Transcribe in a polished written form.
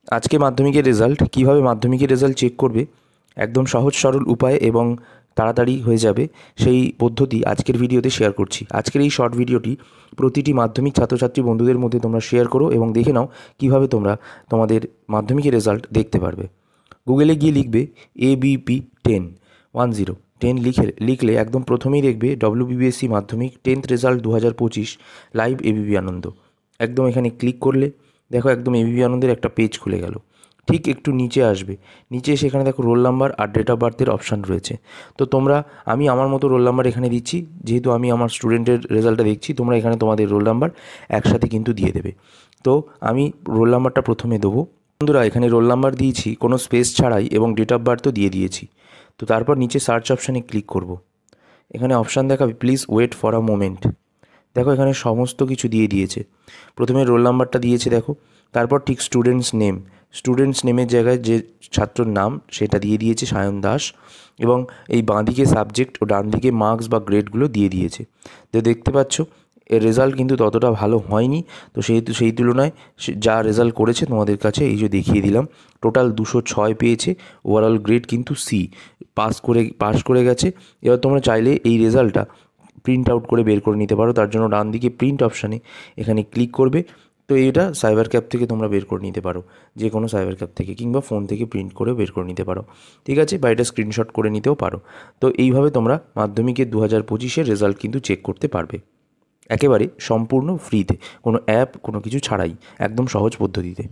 আজকে মাধ্যমিকের রেজাল্ট কীভাবে মাধ্যমিকের রেজাল্ট চেক করবে একদম সহজ সরল উপায় এবং তাড়াতাড়ি হয়ে যাবে সেই পদ্ধতি আজকের ভিডিওতে শেয়ার করছি। আজকের এই শর্ট ভিডিওটি প্রতিটি মাধ্যমিক ছাত্রছাত্রী বন্ধুদের মধ্যে তোমরা শেয়ার করো এবং দেখে নাও কীভাবে তোমরা তোমাদের মাধ্যমিকের রেজাল্ট দেখতে পারবে। গুগলে গিয়ে লিখবে ABP 10 লিখলে একদম প্রথমেই দেখবে WBSC মাধ্যমিক 10th রেজাল্ট 2025 লাইভ ABP আনন্দ। একদম এখানে ক্লিক করলে দেখো একদম ABP আনন্দের একটা পেজ খুলে গেল। ঠিক একটু নিচে আসবে, নিচে সেখানে দেখো রোল নাম্বার আর ডেট অফ বার্থের অপশান রয়েছে। তো আমি আমার মতো রোল নাম্বার এখানে দিচ্ছি, যেহেতু আমি আমার স্টুডেন্টের রেজাল্টটা দেখছি, তোমরা এখানে তোমাদের রোল নাম্বার একসাথে কিন্তু দিয়ে দেবে। তো আমি রোল নাম্বারটা প্রথমে দেবো। বন্ধুরা, এখানে রোল নাম্বার দিয়েছি কোনো স্পেস ছাড়াই এবং ডেট অফ বার্থও দিয়ে দিয়েছি। তো তারপর নিচে সার্চ অপশানে ক্লিক করব। এখানে অপশান দেখাবে please wait for a moment. দেখো এখানে সমস্ত কিছু দিয়ে দিয়েছে। প্রথমে রোল নাম্বারটা দিয়েছে দেখো, তারপর ঠিক স্টুডেন্টস নেমের জায়গায় যে ছাত্রর নাম সেটা দিয়ে দিয়েছে সায়ন দাস, এবং এই বাঁদিকে সাবজেক্ট ও ডান দিকে মার্কস বা গ্রেডগুলো দিয়ে দিয়েছে। তো দেখতে পাচ্ছ এর রেজাল্ট কিন্তু ততটা ভালো হয়নি। তো সেই তুলনায় যা রেজাল্ট করেছে তোমাদের কাছে এই যে দেখিয়ে দিলাম। টোটাল 206 পেয়েছে, ওভারঅল গ্রেড কিন্তু সি, পাস করে গেছে। এবার তোমরা চাইলে এই রেজাল্টটা প্রিন্ট আউট করে বের করে নিতে পারো। তার জন্য ডান দিকে প্রিন্ট অপশানে এখানে ক্লিক করবে। তো এটা সাইবার ক্যাফ থেকে তোমরা বের করে নিতে পারো, যে কোনো সাইবার ক্যাফ থেকে, কিংবা ফোন থেকে প্রিন্ট করে বের করে নিতে পারো, ঠিক আছে, বা এটা স্ক্রিনশট করে নিতেও পারো। তো এইভাবে তোমরা মাধ্যমিকের 2025-এর রেজাল্ট কিন্তু চেক করতে পারবে একেবারে সম্পূর্ণ ফ্রিতে, কোনো অ্যাপ কোনো কিছু ছাড়াই, একদম সহজ পদ্ধতিতে।